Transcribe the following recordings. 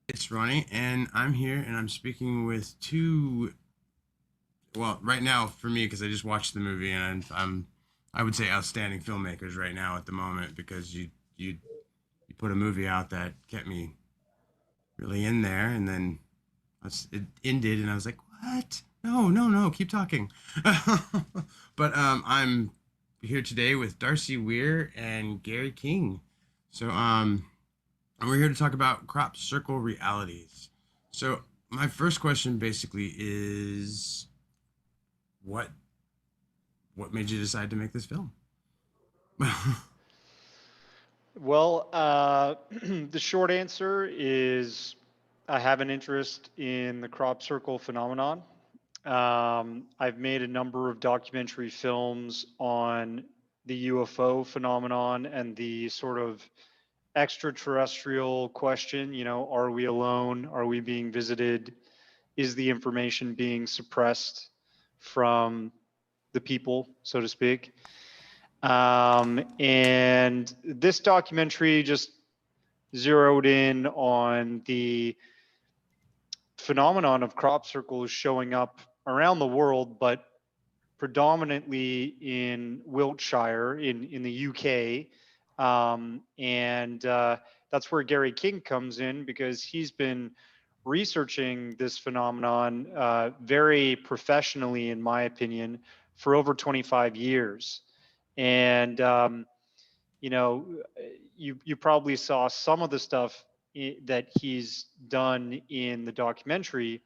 It's Ronnie, and I'm here, and I'm speaking with two. Well, right now for me, because I just watched the movie, and I would say outstanding filmmakers right now at the moment, because you put a movie out that kept me really in there, and then it ended, and I was like, what? No, no, no, keep talking. But I'm here today with Darcy Weir and Gary King. So and we're here to talk about crop circle realities. So my first question basically is what what made you decide to make this film? Well, the short answer is I have an interest in the crop circle phenomenon. I've made a number of documentary films on the UFO phenomenon and the sort of extraterrestrial question. Are we alone? Are we being visited? Is the information being suppressed from the people, so to speak? And this documentary just zeroed in on the phenomenon of crop circles showing up around the world, but predominantly in Wiltshire in the UK. And that's where Gary King comes in because he's been researching this phenomenon very professionally, in my opinion, for over 25 years. And you know, you probably saw some of the stuff that he's done in the documentary,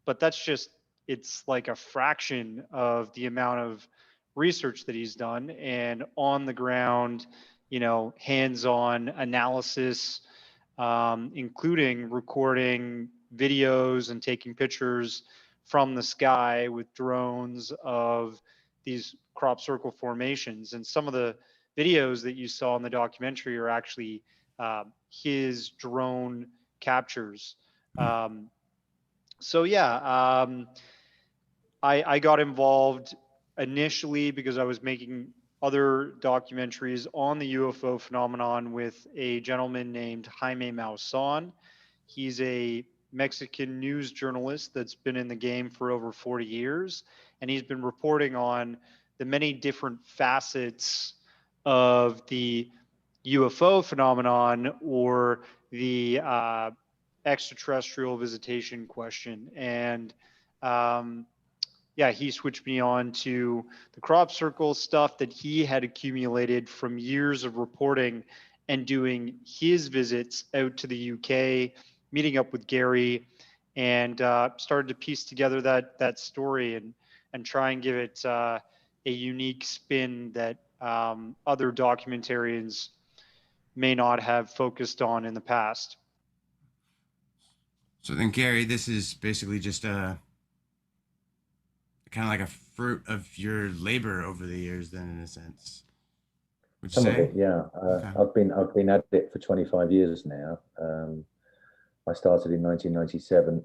but that's just it's like a fraction of the amount of research that he's done and on the ground, hands-on analysis, including recording videos and taking pictures from the sky with drones of these crop circle formations. And some of the videos that you saw in the documentary are actually his drone captures. Um, so yeah, I got involved initially because I was making other documentaries on the UFO phenomenon with a gentleman named Jaime Maussan. He's a Mexican news journalist that's been in the game for over 40 years, and he's been reporting on the many different facets of the UFO phenomenon or the extraterrestrial visitation question. And um, yeah, he switched me on to the crop circle stuff that he had accumulated from years of reporting and doing his visits out to the UK, meeting up with Gary, and started to piece together that story and try and give it a unique spin that other documentarians may not have focused on in the past. So then, Gary, this is basically just a kind of like a fruit of your labor over the years, then, in a sense. Would you Some of say? it, yeah. Okay. I've been at it for 25 years now. I started in 1997,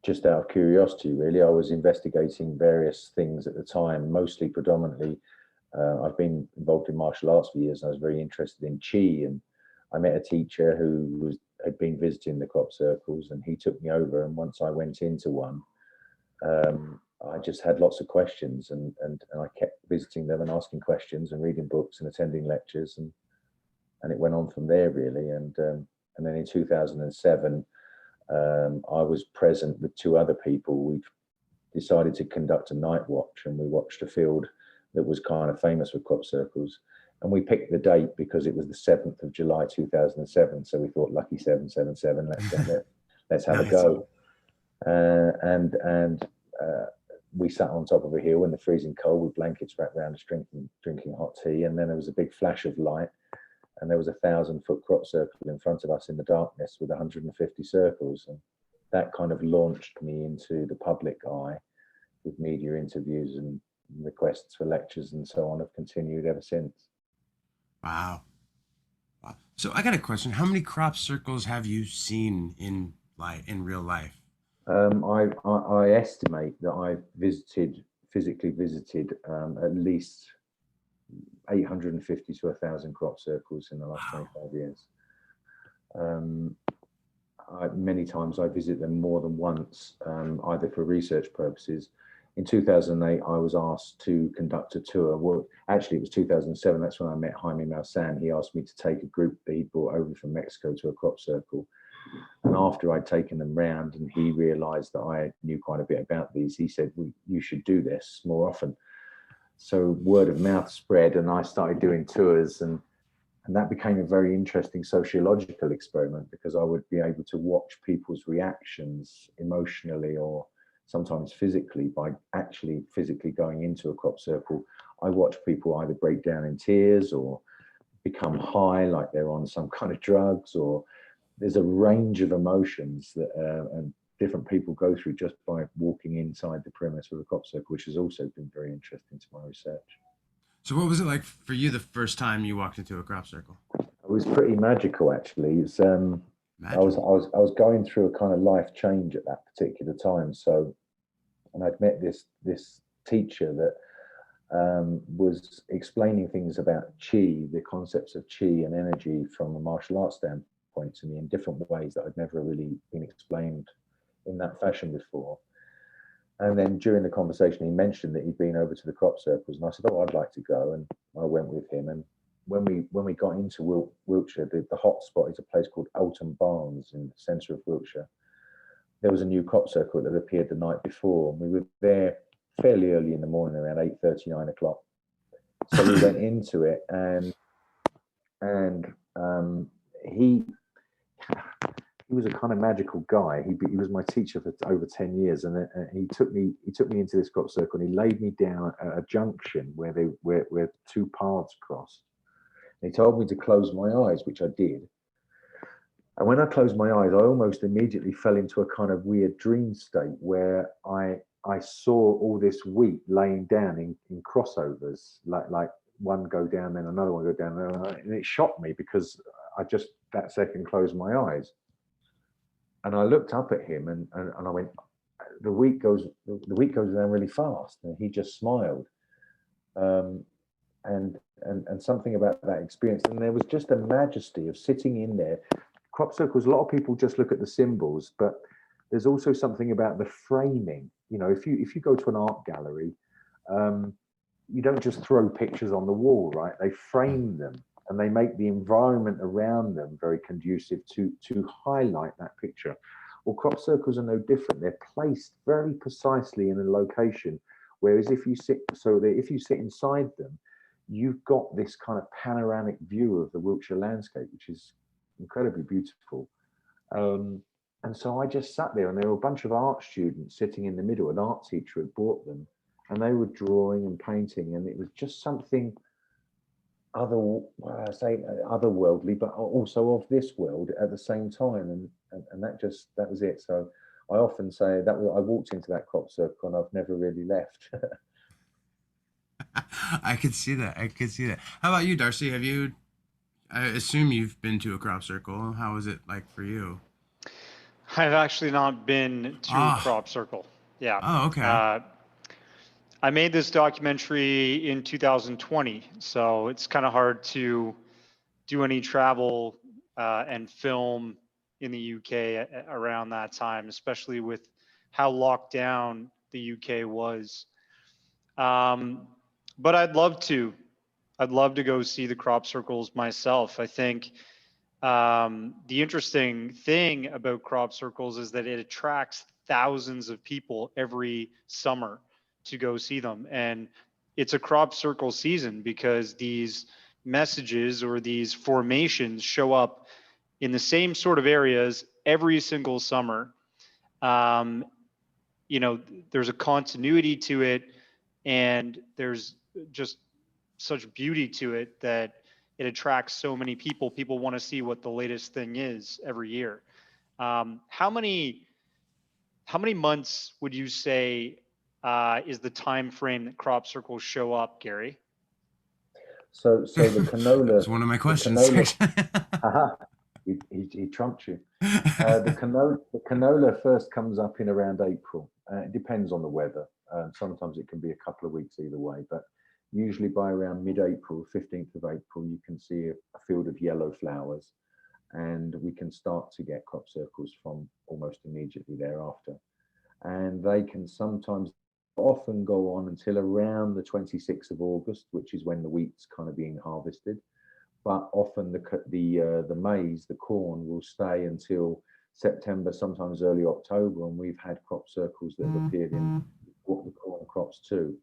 just out of curiosity, really. I was investigating various things at the time, mostly predominantly. I've been involved in martial arts for years, and I was very interested in Chi. And I met a teacher who had been visiting the crop circles, and he took me over. And once I went into one, I just had lots of questions, and I kept visiting them and asking questions and reading books and attending lectures, and it went on from there really. And then in 2007, I was present with two other people. We decided to conduct a night watch, and we watched a field that was kind of famous for crop circles. And we picked the date because it was the 7th of July 2007. So we thought, lucky 777, let's have a Nice. go. And we sat on top of a hill in the freezing cold with blankets wrapped around us, drinking hot tea. And then there was a big flash of light, and there was 1,000-foot crop circle in front of us in the darkness with 150 circles. And that kind of launched me into the public eye with media interviews, and requests for lectures and so on have continued ever since. Wow. Wow. So I got a question. How many crop circles have you seen in real life? I estimate that I've physically visited, at least 850 to 1,000 crop circles in the last Wow. 25 years. Many times I visit them more than once, either for research purposes. In 2008, I was asked to conduct a tour. Well, actually, it was 2007. That's when I met Jaime Maussan. He asked me to take a group that he brought over from Mexico to a crop circle. And after I'd taken them round and he realized that I knew quite a bit about these, he said, well, you should do this more often. So word of mouth spread and I started doing tours, and that became a very interesting sociological experiment, because I would be able to watch people's reactions emotionally or sometimes physically by actually physically going into a crop circle. I watch people either break down in tears or become high, like they're on some kind of drugs, or there's a range of emotions that and different people go through just by walking inside the perimeter of a crop circle, which has also been very interesting to my research. So what was it like for you the first time you walked into a crop circle? It was pretty magical, actually. It's I was going through a kind of life change at that particular time. So, and I'd met this teacher that was explaining things about chi, the concepts of chi and energy from a martial arts standpoint to me in different ways that I'd never really been explained in that fashion before. And then during the conversation, he mentioned that he'd been over to the crop circles, and I said, "Oh, I'd like to go." And I went with him. And when we got into Wiltshire, the hot spot is a place called Alton Barnes in the centre of Wiltshire. There was a new crop circle that appeared the night before, and we were there fairly early in the morning, around 8:30, 9 o'clock. So we went into it, and he was a kind of magical guy. He was my teacher for over 10 years, and he took me into this crop circle, and he laid me down at a junction where two paths crossed. And he told me to close my eyes, which I did. And when I closed my eyes, I almost immediately fell into a kind of weird dream state where I saw all this wheat laying down in crossovers, like one go down, then another one go down, and it shocked me because I just that second closed my eyes. And I looked up at him and I went, the wheat goes down really fast. And he just smiled. And something about that experience. And there was just a majesty of sitting in there. Crop circles, a lot of people just look at the symbols, but there's also something about the framing. You know, if you go to an art gallery, you don't just throw pictures on the wall, right? They frame them, and they make the environment around them very conducive to highlight that picture. Well, crop circles are no different. They're placed very precisely in a location, whereas if you sit inside them, you've got this kind of panoramic view of the Wiltshire landscape, which is incredibly beautiful. And so I just sat there, and there were a bunch of art students sitting in the middle. An art teacher had brought them, and they were drawing and painting, and it was just something otherworldly, but also of this world at the same time, and that was it. So I often say that I walked into that crop circle and I've never really left. I could see that. How about you, Darcy? I assume you've been to a crop circle. How was it like for you? I've actually not been to a crop circle. Yeah. Oh, okay. I made this documentary in 2020, so it's kind of hard to do any travel and film in the UK around that time, especially with how locked down the UK was. But I'd love to. I'd love to go see the crop circles myself. I think the interesting thing about crop circles is that it attracts thousands of people every summer to go see them. And it's a crop circle season because these messages or these formations show up in the same sort of areas every single summer. You know, there's a continuity to it, and there's just such beauty to it that it attracts so many people. People want to see what the latest thing is every year. How many months would you say is the time frame that crop circles show up, Gary? So the canola. That's one of my questions. He trumped you. The canola first comes up in around April. It depends on the weather. Sometimes it can be a couple of weeks either way, but usually by around mid-April, 15th of April, you can see a field of yellow flowers. and we can start to get crop circles from almost immediately thereafter. And they can sometimes often go on until around the 26th of August, which is when the wheat's kind of being harvested. But often the maize, the corn, will stay until September, sometimes early October, and we've had crop circles that have appeared in what the corn crops too.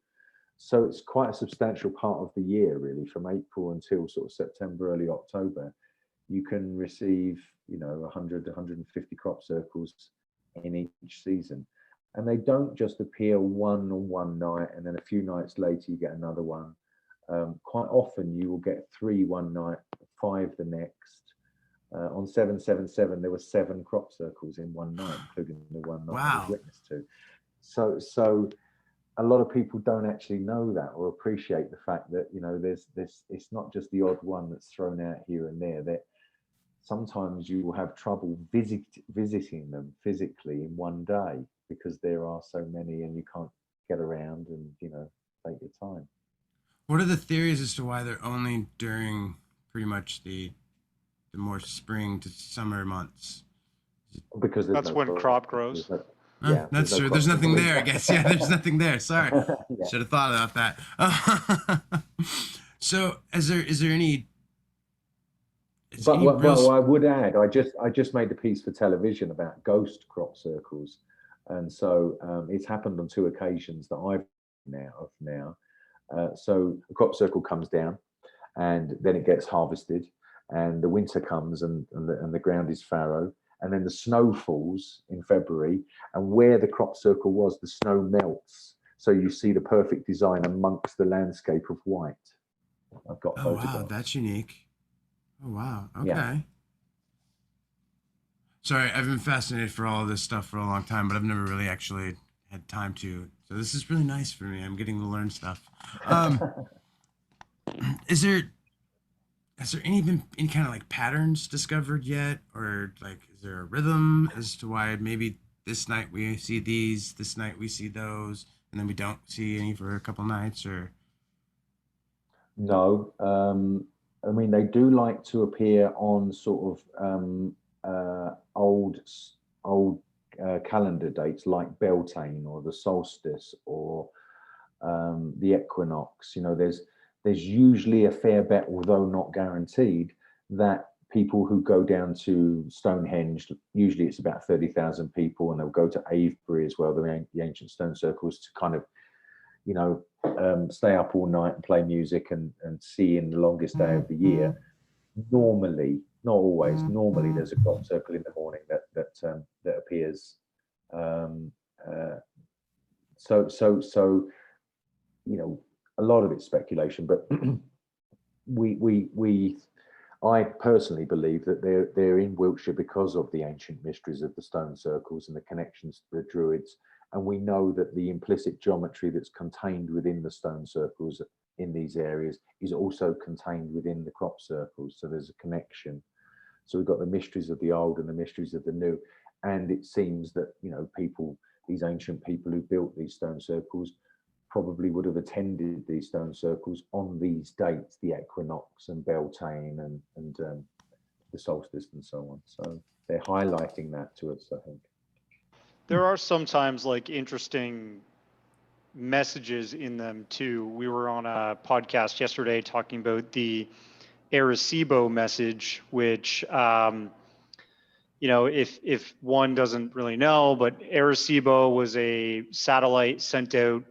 So it's quite a substantial part of the year, really, from April until sort of September, early October. You can receive, 100 to 150 crop circles in each season. And they don't just appear one on one night, and then a few nights later you get another one. Quite often you will get 3 one night, 5 the next. On 777, there were 7 crop circles in one night, including the one night I was Wow. witness to. So a lot of people don't actually know that or appreciate the fact that there's this. It's not just the odd one that's thrown out here and there. That sometimes you will have trouble visiting them physically in one day because there are so many and you can't get around and take your time. What are the theories as to why they're only during pretty much the more spring to summer months? Because there's That's no when crop grows. Yeah, That's there's no true. There's crops in the nothing there, I winter. guess. Yeah, there's nothing there. Sorry. Yeah. Should have thought about that. So, is there any But what, real? well, I would add, I just made a piece for television about ghost crop circles, and so it's happened on 2 occasions that I've now. So a crop circle comes down, and then it gets harvested, and the winter comes, and the ground is fallow, and then the snow falls in February, and where the crop circle was, the snow melts, so you see the perfect design amongst the landscape of white. I've got Oh wow, photographs. that's unique. Oh wow. Yeah. Okay. Sorry, I've been fascinated for all of this stuff for a long time, but I've never really actually had time to. So this is really nice for me. I'm getting to learn stuff. Um, is there has there been any kind of like patterns discovered yet, or like is there a rhythm as to why maybe this night we see these, this night we see those, and then we don't see any for a couple nights, or No, I mean they do like to appear on sort of old calendar dates like Beltane or the solstice or the equinox. There's usually a fair bet, although not guaranteed, that people who go down to Stonehenge, usually it's about 30,000 people, and they'll go to Avebury as well, the ancient stone circles, to kind of stay up all night and play music and see in the longest day of the year. Normally, not always, normally there's a crop circle in the morning that appears. Um, uh, so a lot of it's speculation, but we I personally believe that they're in Wiltshire because of the ancient mysteries of the stone circles and the connections to the Druids. And we know that the implicit geometry that's contained within the stone circles in these areas is also contained within the crop circles. So there's a connection. So we've got the mysteries of the old and the mysteries of the new. And it seems that, these ancient people who built these stone circles probably would have attended these stone circles on these dates, the equinox and Beltane and the solstice and so on. So they're highlighting that to us, I think. There are sometimes like interesting messages in them too. We were on a podcast yesterday talking about the Arecibo message, which if one doesn't really know, but Arecibo was a satellite sent out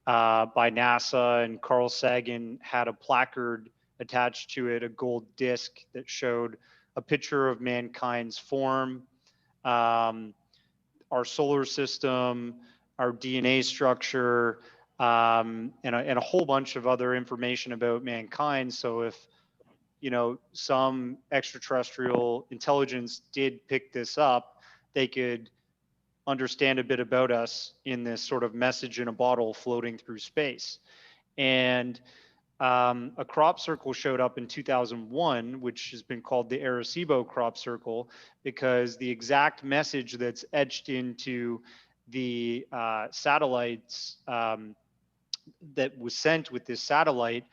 by NASA, and Carl Sagan had a placard attached to it, a gold disc that showed a picture of mankind's form, our solar system, our DNA structure, and a whole bunch of other information about mankind. So if some extraterrestrial intelligence did pick this up, they could understand a bit about us in this sort of message in a bottle floating through space. And a crop circle showed up in 2001, which has been called the Arecibo crop circle, because the exact message that's etched into the satellites that was sent with this satellite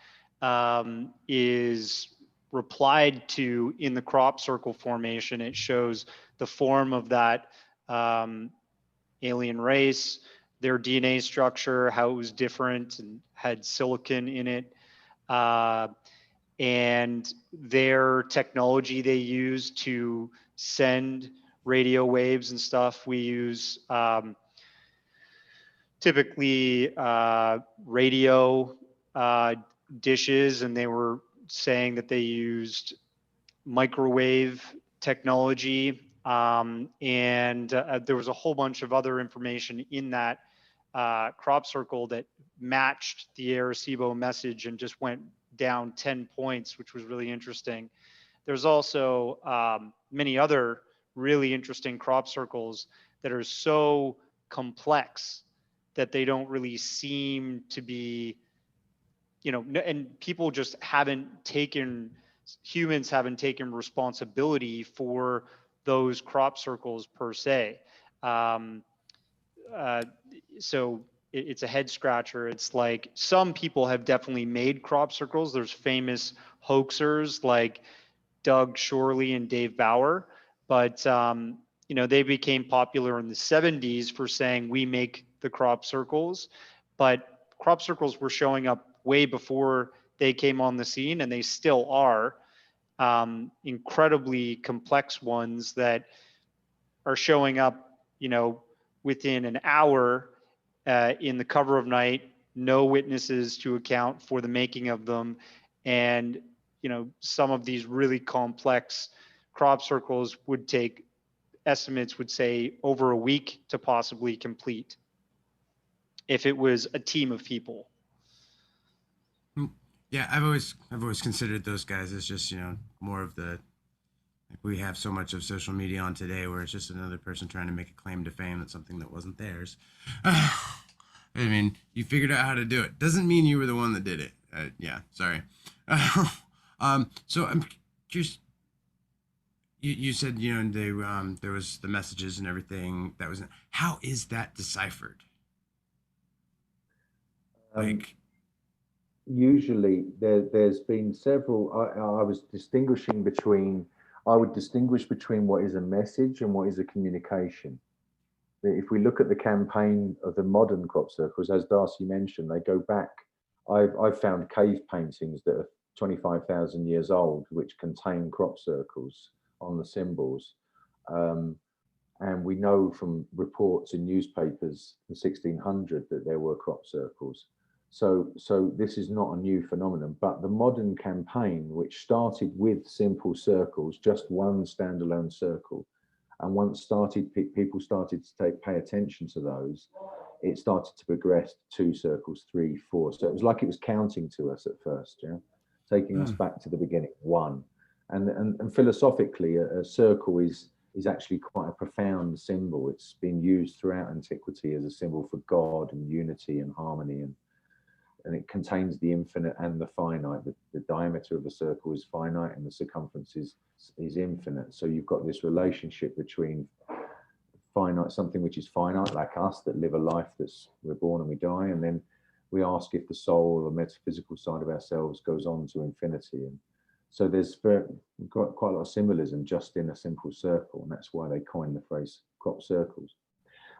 is replied to in the crop circle formation. It shows the form of that alien race, their DNA structure, how it was different and had silicon in it, and their technology they use to send radio waves and stuff. We use typically radio dishes, and they were saying that they used microwave technology, and there was a whole bunch of other information in that crop circle that matched the Arecibo message and just went down 10 points, which was really interesting. There's also many other really interesting crop circles that are so complex that they don't really seem to be, and people just humans haven't taken responsibility for those crop circles per se. So it's a head scratcher. It's like some people have definitely made crop circles. There's famous hoaxers like Doug Shorley and Dave Bauer, but they became popular in the 70s for saying we make the crop circles, but crop circles were showing up way before they came on the scene, and they still are incredibly complex ones that are showing up, within an hour in the cover of night, no witnesses to account for the making of them. And, some of these really complex crop circles estimates would say over a week to possibly complete if it was a team of people. Yeah, I've always considered those guys as just, more of the, like, we have so much of social media on today where it's just another person trying to make a claim to fame that's something that wasn't theirs. I mean, you figured out how to do it. Doesn't mean you were the one that did it. Yeah, sorry. So I'm curious. You said, they there was the messages and everything that was. How is that deciphered? Like, usually there's been several. I would distinguish between what is a message and what is a communication. If we look at the campaign of the modern crop circles, as Darcy mentioned, they go back. I've found cave paintings that are 25,000 years old, which contain crop circles on the symbols. And we know from reports in newspapers in 1600 that there were crop circles. So this is not a new phenomenon, but the modern campaign, which started with simple circles, just one standalone circle, and once people started to pay attention to those, it started to progress to 2 circles, 3, 4. So it was like it was counting to us at first, taking us back to the beginning, 1. And philosophically, a circle is actually quite a profound symbol. It's been used throughout antiquity as a symbol for God and unity and harmony, and it contains the infinite and the finite. The diameter of a circle is finite and the circumference is infinite. So you've got this relationship between finite, something which is finite, like us, that live a life we're born and we die, and then we ask if the soul or metaphysical side of ourselves goes on to infinity. And so there's quite a lot of symbolism just in a simple circle, and that's why they coined the phrase crop circles.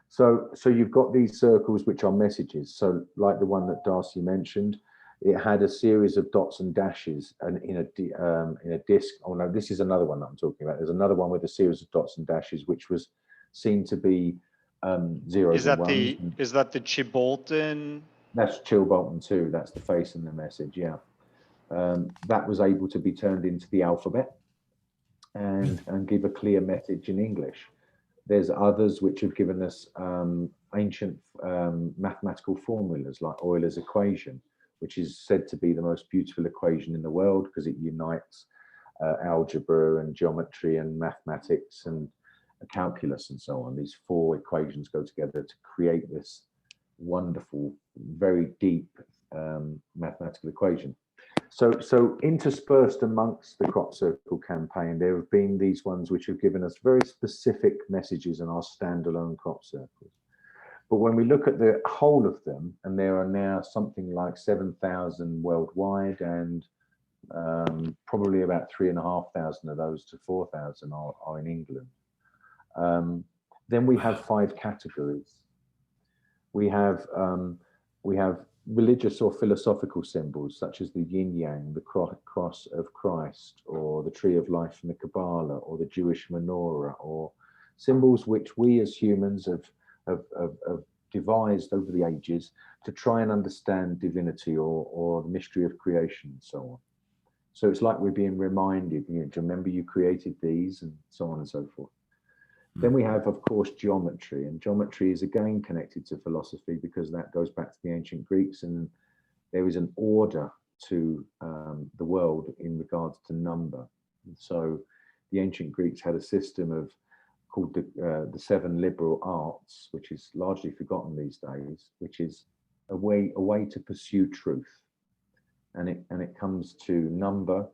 So you've got these circles which are messages. So like the one that Darcy mentioned, it had a series of dots and dashes, and in a disc. Oh no, this is another one that I'm talking about. There's another one with a series of dots and dashes, which was seen to be zeros and ones. Is that the Chibolton? That's Chilbolton 2. That's the face and the message. Yeah, that was able to be turned into the alphabet and give a clear message in English. There's others which have given us ancient mathematical formulas like Euler's equation, which is said to be the most beautiful equation in the world because it unites algebra and geometry and mathematics and calculus and so on. These 4 equations go together to create this wonderful, very deep mathematical equation. So interspersed amongst the crop circle campaign, there have been these ones which have given us very specific messages in our standalone crop circles. But when we look at the whole of them, and there are now something like 7,000 worldwide and Probably about 3,500 of those to 4,000 are in England. Then we have 5 categories. We have religious or philosophical symbols such as the yin yang, the cross of Christ, or the tree of life in the Kabbalah, or the Jewish menorah, or symbols which we as humans have devised over the ages to try and understand divinity or the mystery of creation and so on. So it's like we're being reminded, do you remember you created these, and so on and so forth. Then we have, of course, geometry, and geometry is again connected to philosophy because that goes back to the ancient Greeks, and there is an order to the world in regards to number. And so the ancient Greeks had a system called the 7 liberal arts, which is largely forgotten these days, which is a way to pursue truth, and it comes to number.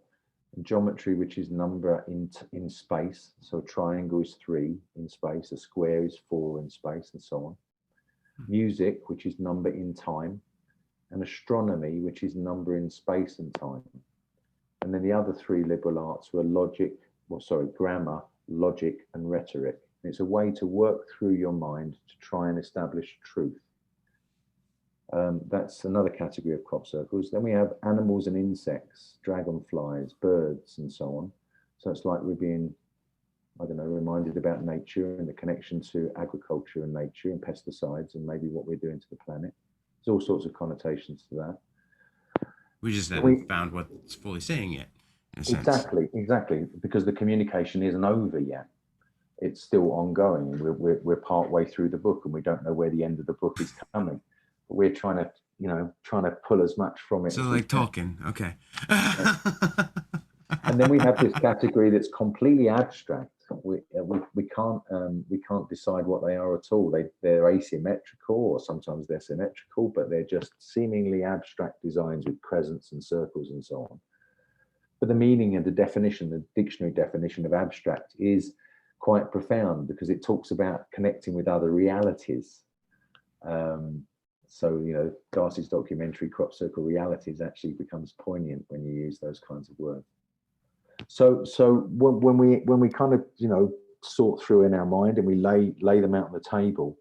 Geometry, which is number in space. So a triangle is 3 in space, a square is 4 in space, and so on. Music, which is number in time, and astronomy, which is number in space and time. And then the other 3 liberal arts were grammar, logic, and rhetoric. And it's a way to work through your mind to try and establish truth. That's another category of crop circles. Then we have animals and insects, dragonflies, birds, and so on. So it's like we're being, reminded about nature and the connection to agriculture and nature and pesticides and maybe what we're doing to the planet. There's all sorts of connotations to that. We just haven't found what's fully saying yet, in a sense. Exactly, because the communication isn't over yet. It's still ongoing. We're part way through the book, and we don't know where the end of the book is coming. We're trying to pull as much from it. So like Tolkien, okay. And then we have this category that's completely abstract. We can't decide what they are at all. They're asymmetrical, or sometimes they're symmetrical, but they're just seemingly abstract designs with crescents and circles and so on. But the meaning and the definition, the dictionary definition of abstract, is quite profound because it talks about connecting with other realities. So, Darcy's documentary, Crop Circle Realities, actually becomes poignant when you use those kinds of words. So when we kind of, sort through in our mind and we lay them out on the table,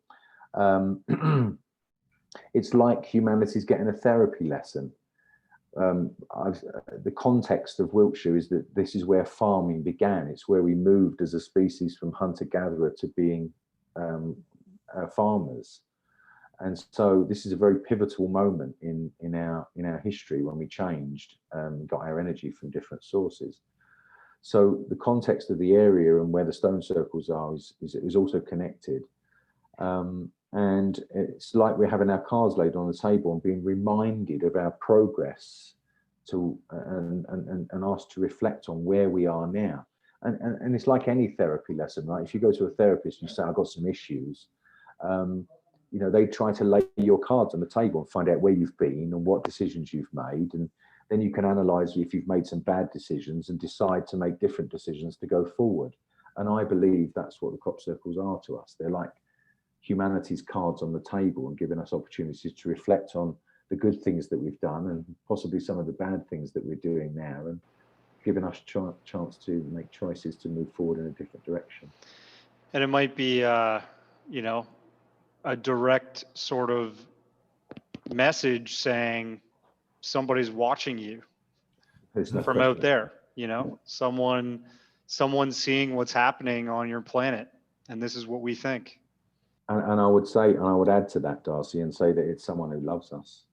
it's like humanity's getting a therapy lesson. The context of Wiltshire is that this is where farming began. It's where we moved as a species from hunter-gatherer to being farmers. And so this is a very pivotal moment in our history when we changed and got our energy from different sources. So the context of the area and where the stone circles are is also connected. And it's like we're having our cards laid on the table and being reminded of our progress and asked to reflect on where we are now. And it's like any therapy lesson, right? If you go to a therapist and you say, I've got some issues, they try to lay your cards on the table and find out where you've been and what decisions you've made. And then you can analyze if you've made some bad decisions and decide to make different decisions to go forward. And I believe that's what the crop circles are to us. They're like humanity's cards on the table and giving us opportunities to reflect on the good things that we've done and possibly some of the bad things that we're doing now, and giving us chance to make choices to move forward in a different direction. And it might be, a direct sort of message saying somebody's watching you from out there, someone seeing what's happening on your planet, and this is what we think. And I would add to that, Darcy, and say that it's someone who loves us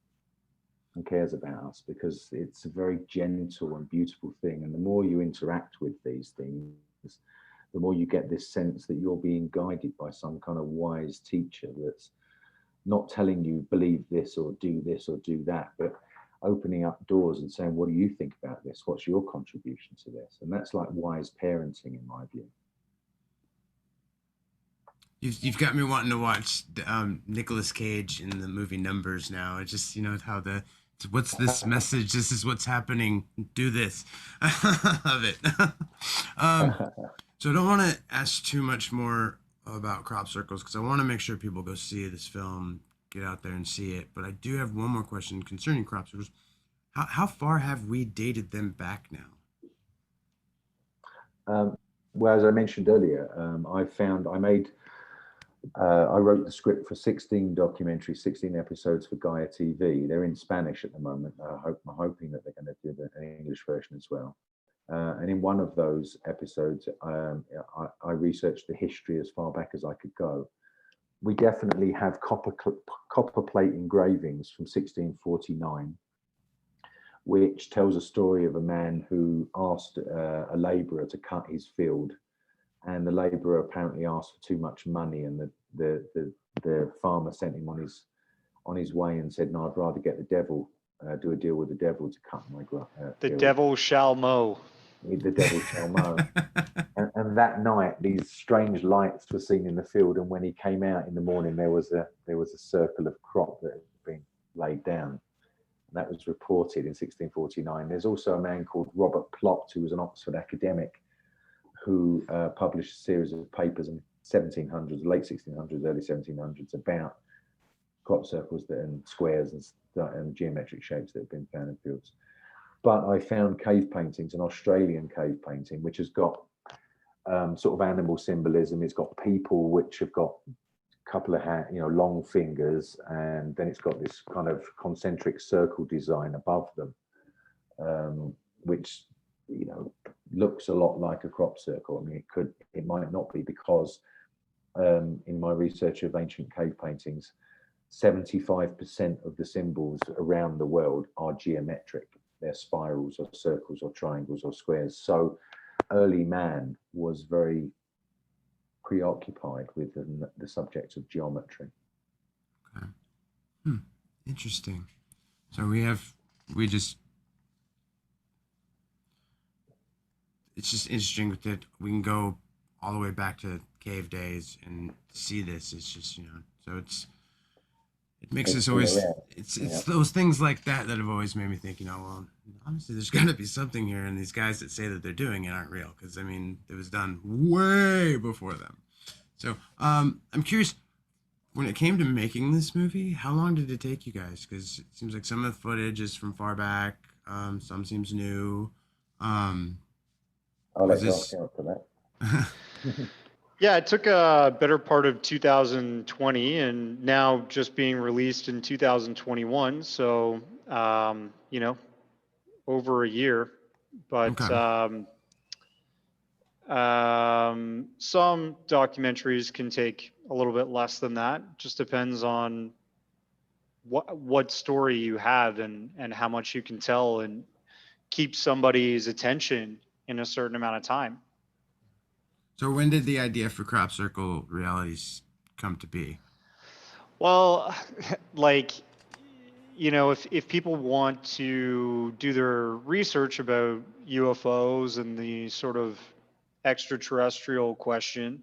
and cares about us, because it's a very gentle and beautiful thing. And the more you interact with these things, the more you get this sense that you're being guided by some kind of wise teacher that's not telling you believe this or do that, but opening up doors and saying, what do you think about this? What's your contribution to this? And that's like wise parenting, in my view. You've got me wanting to watch Nicolas Cage in the movie Numbers now. It's just, how what's this message? This is what's happening. Do this. Love it. So I don't want to ask too much more about crop circles because I want to make sure people go see this film, get out there and see it. But I do have one more question concerning crop circles. How far have we dated them back now? Well, as I mentioned earlier, I wrote the script for 16 documentaries, 16 episodes for Gaia TV. They're in Spanish at the moment. I'm hoping that they're going to do an English version as well. And in one of those episodes, I researched the history as far back as I could go. We definitely have copper plate engravings from 1649, which tells a story of a man who asked a labourer to cut his field, and the labourer apparently asked for too much money, and the farmer sent him on his way and said, "No, I'd rather get the devil, do a deal with the devil to cut my The field. devil shall mow. The devil shall mow." And that night, these strange lights were seen in the field, and when he came out in the morning, there was a circle of crop that had been laid down. That was reported in 1649. There's also a man called Robert Plot, who was an Oxford academic, who published a series of papers in 1700s, late 1600s, early 1700s, about crop circles and squares and geometric shapes that have been found in fields. But I found cave paintings, an Australian cave painting, which has got sort of animal symbolism. It's got people which have got couple of long fingers, and then it's got this kind of concentric circle design above them, which looks a lot like a crop circle. I mean, it might not be, because in my research of ancient cave paintings, 75% of the symbols around the world are geometric. They're spirals or circles or triangles or squares. So early man was very preoccupied with the subject of geometry. Okay. Interesting. So it's just interesting with it. We can go all the way back to cave days and see this. It's just, so it makes us always, it's those things like that have always made me think, well, honestly, there's got to be something here, and these guys that say that they're doing it aren't real, because I mean, it was done way before them. So I'm curious, when it came to making this movie, how long did it take you guys? Because it seems like some of the footage is from far back, some seems new. I'll let you answer that. Yeah, it took a better part of 2020, and now just being released in 2021. So, over a year. But Okay. Some documentaries can take a little bit less than that. Just depends on what story you have and how much you can tell and keep somebody's attention in a certain amount of time. So when did the idea for Crop Circle Realities come to be? Well, if people want to do their research about UFOs and the sort of extraterrestrial question,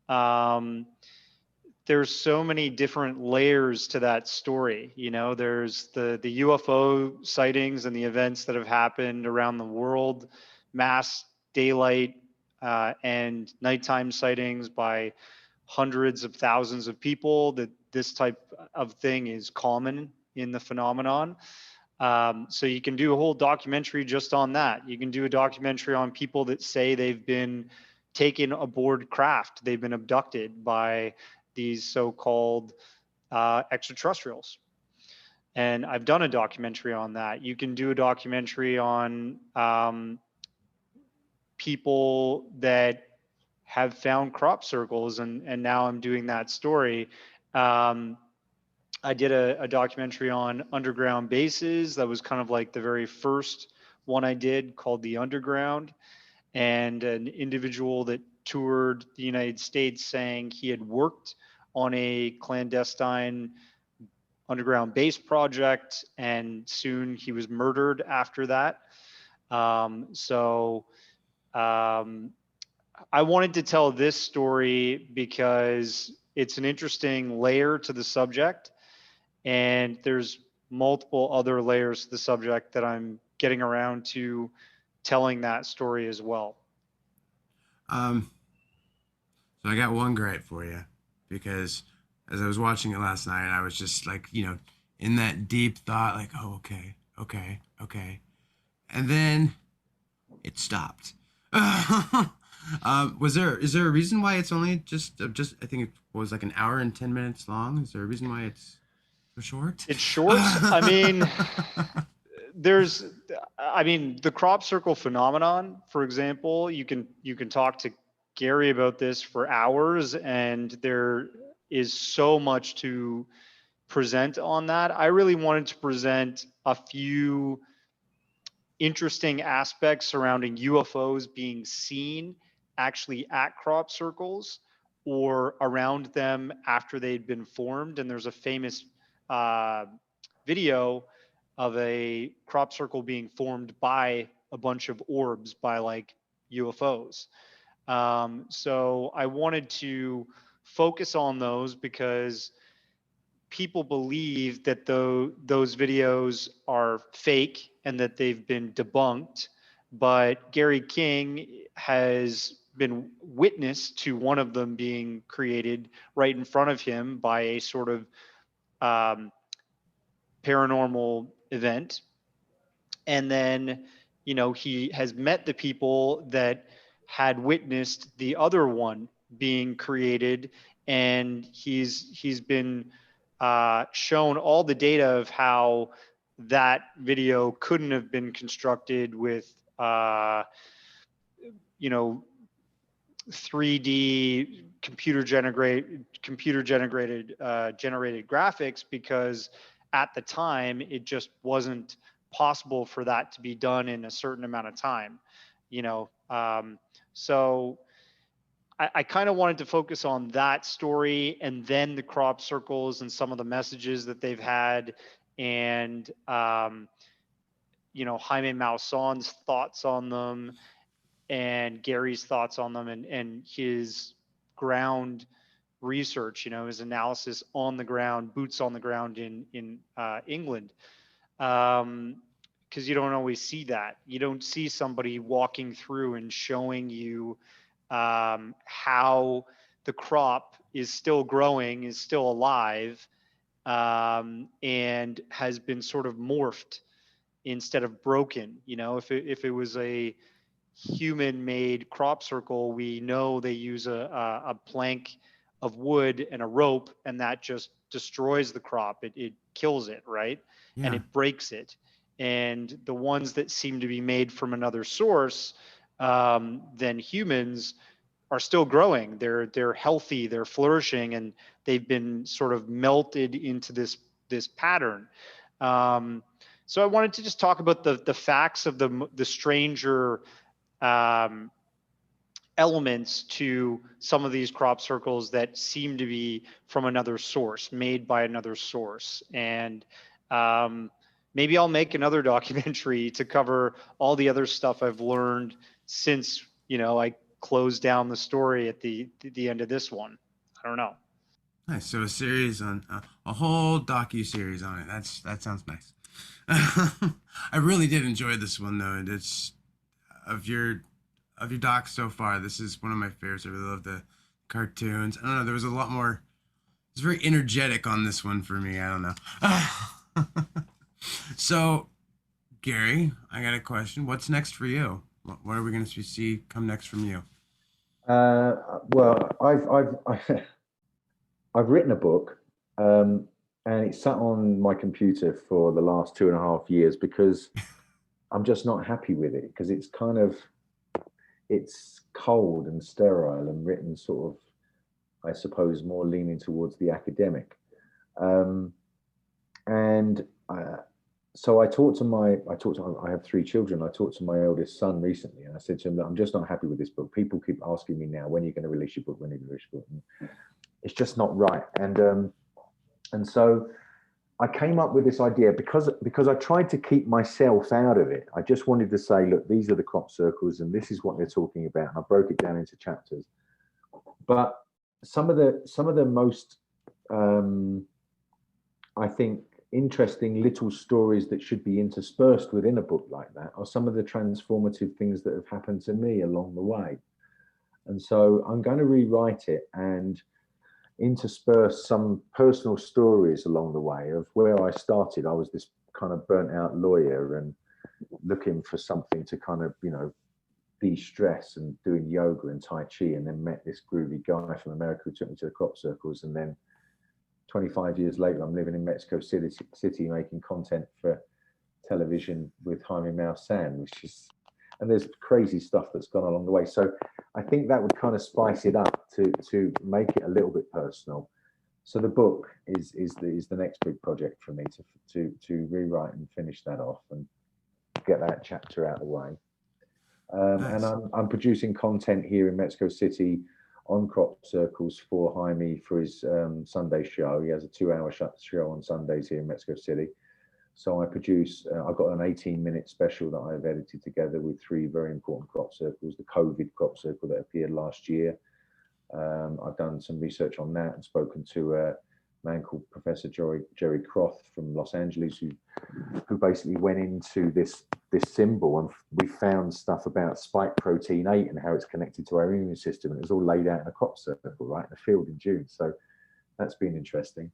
there's so many different layers to that story. There's the UFO sightings and the events that have happened around the world, mass daylight and nighttime sightings by hundreds of thousands of people. That this type of thing is common in the phenomenon. So you can do a whole documentary just on that. You can do a documentary on people that say they've been taken aboard craft. They've been abducted by these so-called extraterrestrials. And I've done a documentary on that. You can do a documentary on people that have found crop circles, and now I'm doing that story. I did a documentary on underground bases. That was kind of like the very first one I did, called The Underground, and an individual that toured the United States saying he had worked on a clandestine underground base project, and soon he was murdered after that. I wanted to tell this story because it's an interesting layer to the subject, and there's multiple other layers to the subject that I'm getting around to telling that story as well. So I got one gripe for you, because as I was watching it last night, I was just like, in that deep thought, like, oh, Okay. And then it stopped. Is there a reason why it's only just I think it was like an hour and 10 minutes long? Is there a reason why it's so short? It's short. I mean, there's, I mean, the crop circle phenomenon, for example, you can talk to Gary about this for hours, and there is so much to present on that. I really wanted to present a few interesting aspects surrounding UFOs being seen actually at crop circles or around them after they'd been formed. And there's a famous uh, video of a crop circle being formed by a bunch of orbs by like UFOs. So I wanted to focus on those because people believe that those videos are fake and that they've been debunked. But Gary King has been witness to one of them being created right in front of him by a sort of um, paranormal event. And then, he has met the people that had witnessed the other one being created, and he's been shown all the data of how that video couldn't have been constructed with you know 3D generated graphics, because at the time it just wasn't possible for that to be done in a certain amount of time. You know, so I kind of wanted to focus on that story, and then the crop circles and some of the messages that they've had, and Jaime Maussan's thoughts on them, and Gary's thoughts on them, and his ground research, his analysis on the ground, boots on the ground in England. Because you don't always see that. You don't see somebody walking through and showing you how the crop is still growing, is still alive, and has been sort of morphed instead of broken. If it was a human-made crop circle, we know they use a plank of wood and a rope, and that just destroys the crop. It kills it, right? And Yeah. it breaks it. And the ones that seem to be made from another source than humans are still growing. They're healthy, they're flourishing, and they've been sort of melted into this pattern. So I wanted to just talk about the facts of the stranger elements to some of these crop circles that seem to be from another source, made by another source. And maybe I'll make another documentary to cover all the other stuff I've learned since, I closed down the story at the end of this one. I don't know. Nice. So a series on a whole docu series on it. That sounds nice. I really did enjoy this one though. And it's of your docs so far. This is one of my favorites. I really love the cartoons. I don't know. There was a lot more. It's very energetic on this one for me. I don't know. So, Gary, I got a question. What's next for you? What are we going to see come next from you? Well, I've written a book, and it's sat on my computer for the last 2.5 years because I'm just not happy with it, because it's cold and sterile and written sort of, I suppose, more leaning towards the academic. And so I have 3 children. I talked to my eldest son recently, and I said to him that I'm just not happy with this book. People keep asking me now, when are you going to release your book? When are you going to release your book? And it's just not right. And so I came up with this idea because I tried to keep myself out of it. I just wanted to say, look, these are the crop circles, and this is what they're talking about. And I broke it down into chapters. But some of the most, I think, interesting little stories that should be interspersed within a book like that are some of the transformative things that have happened to me along the way. And so I'm going to rewrite it and intersperse some personal stories along the way of where I started. I was this kind of burnt out lawyer and looking for something to kind of, de-stress, and doing yoga and Tai Chi, and then met this groovy guy from America who took me to the crop circles. And then 25 years later, I'm living in Mexico City making content for television with Jaime Maussan, which is, and there's crazy stuff that's gone along the way. So I think that would kind of spice it up to make it a little bit personal. So the book is the next big project for me to rewrite and finish that off and get that chapter out of the way. Nice. And I'm producing content here in Mexico City on crop circles for Jaime for his Sunday show. He has a 2-hour show on Sundays here in Mexico City. So I've got an 18-minute special that I've edited together with 3 very important crop circles. The COVID crop circle that appeared last year. I've done some research on that and spoken to a man called Professor Jerry Croft from Los Angeles, who basically went into this symbol, and we found stuff about spike protein 8 and how it's connected to our immune system, and it was all laid out in a crop circle, right, in a field in June. So that's been interesting.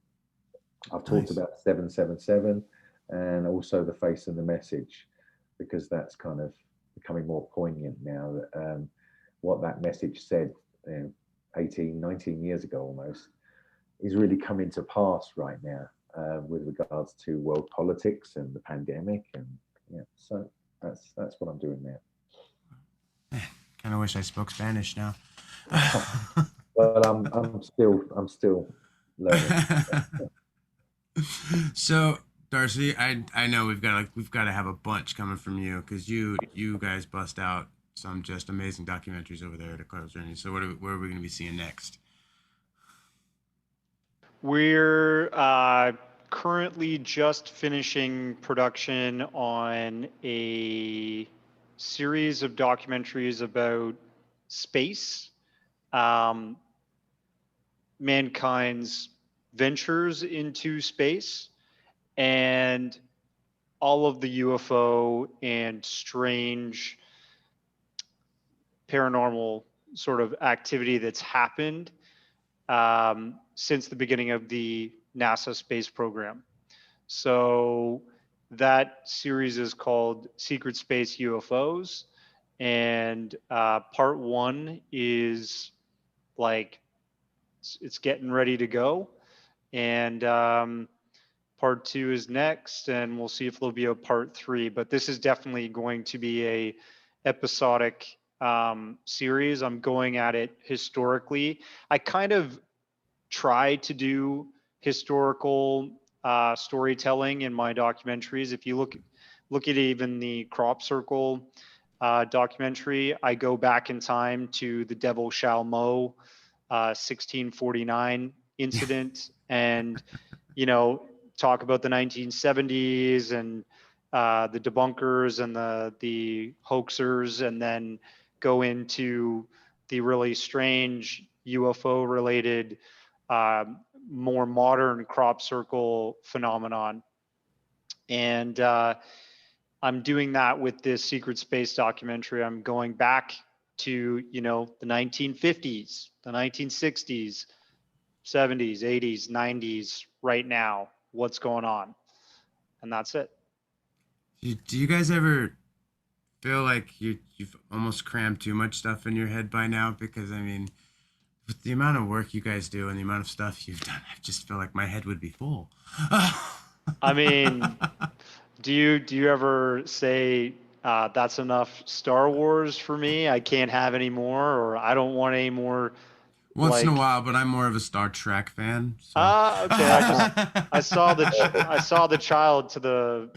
I've talked about 777 and also the face and the message, because that's kind of becoming more poignant now, that what that message said 18, 19 years ago almost is really coming to pass right now, with regards to world politics and the pandemic. And so that's what I'm doing now. Kind of wish I spoke Spanish now. But I'm still learning. So Darcy, I know we've got to have a bunch coming from you, because you guys bust out some just amazing documentaries over there at Occult Journeys. So where are we going to be seeing next? We're currently just finishing production on a series of documentaries about space, mankind's ventures into space, and all of the UFO and strange paranormal sort of activity that's happened since the beginning of the NASA space program. So that series is called Secret Space UFOs. And part 1 is like, it's getting ready to go. And part 2 is next, and we'll see if there'll be a part 3. But this is definitely going to be a episodic series. I'm going at it historically. I kind of try to do historical storytelling in my documentaries. If you look at even the Crop Circle documentary, I go back in time to the Devil Shall Mow 1649 incident, and talk about the 1970s and the debunkers and the hoaxers, and then go into the really strange UFO related more modern crop circle phenomenon. And I'm doing that with this Secret Space documentary. I'm going back to the 1950s, the 1960s, 70s, 80s, 90s, right now, what's going on. And that's it. Do you guys ever feel like you've almost crammed too much stuff in your head by now? Because I mean, with the amount of work you guys do and the amount of stuff you've done, I just feel like my head would be full. I mean, do you ever say that's enough Star Wars for me? I can't have any more, or I don't want any more. Once in a while, but I'm more of a Star Trek fan. So. Okay. I saw the child to the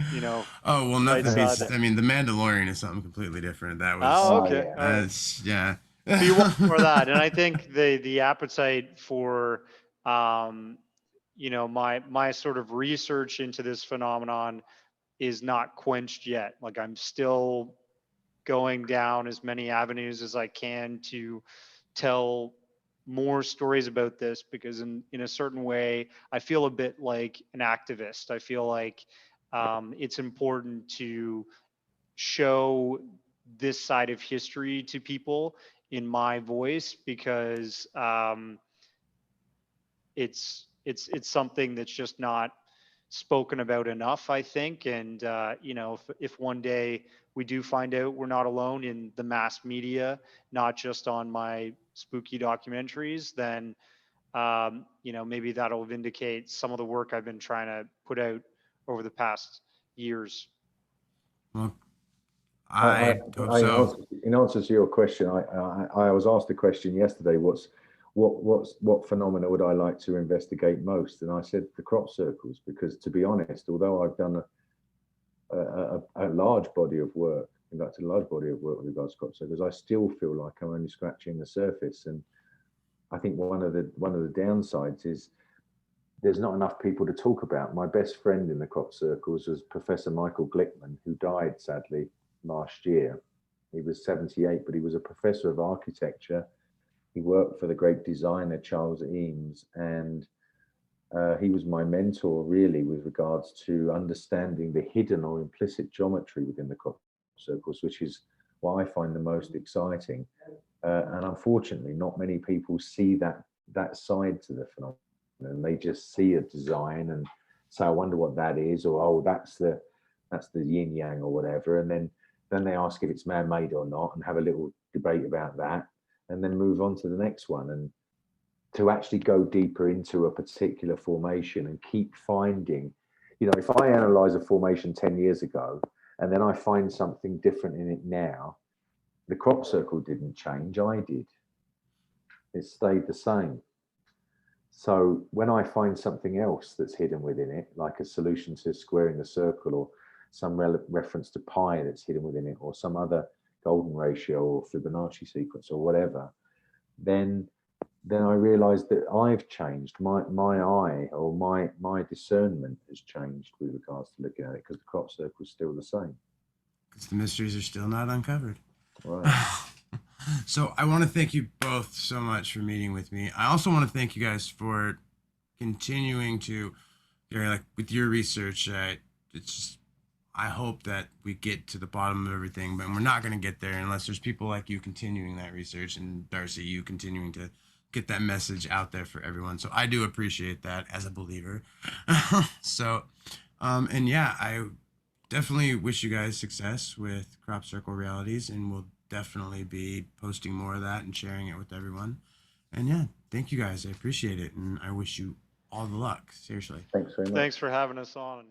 Oh well, nothing right beats. side. I mean, The Mandalorian is something completely different. That was. Oh, okay. Yeah. All right. Yeah. So you want more of that, and I think the appetite for my sort of research into this phenomenon is not quenched yet. Like, I'm still going down as many avenues as I can to tell more stories about this, because in a certain way I feel a bit like an activist. I feel like it's important to show this side of history to people in my voice, because it's something that's just not spoken about enough, I think. And, you know, if one day we do find out we're not alone in the mass media, not just on my spooky documentaries, then, you know, maybe that'll vindicate some of the work I've been trying to put out over the past years. Well, I hope so. In answer to your question, I was asked a question yesterday. What phenomena would I like to investigate most? And I said the crop circles, because to be honest, although I've done a large body of work, conducted a large body of work with regards to crop circles, I still feel like I'm only scratching the surface. And I think one of the downsides is there's not enough people to talk about. My best friend in the crop circles was Professor Michael Glickman, who died sadly last year. He was 78, but he was a professor of architecture. He worked for the great designer Charles Eames, and he was my mentor really with regards to understanding the hidden or implicit geometry within the crop circles, which is what I find the most exciting. And unfortunately, not many people see that side to the phenomenon. And they just see a design and say, I wonder what that is, or oh, that's the yin yang or whatever. And then they ask if it's man-made or not and have a little debate about that, and then move on to the next one. And to actually go deeper into a particular formation and keep finding, you know, if I analyze a formation 10 years ago and then I find something different in it now, the crop circle didn't change, I did. It stayed the same. So when I find something else that's hidden within it, like a solution to squaring the circle, or some reference to pi that's hidden within it, or some other golden ratio or Fibonacci sequence or whatever, then I realized that I've changed. My eye or my discernment has changed with regards to looking at it, because the crop circle is still the same. Because the mysteries are still not uncovered. Right. So I want to thank you both so much for meeting with me. I also want to thank you guys for continuing to, like with your research. It's just, I hope that we get to the bottom of everything, but we're not going to get there unless there's people like you continuing that research, and Darcy, you continuing to get that message out there for everyone. So I do appreciate that as a believer. So, and yeah, I definitely wish you guys success with Crop Circle Realities, and we'll definitely be posting more of that and sharing it with everyone. And yeah, thank you guys. I appreciate it, and I wish you all the luck. Seriously. Thanks very much. Thanks for having us on.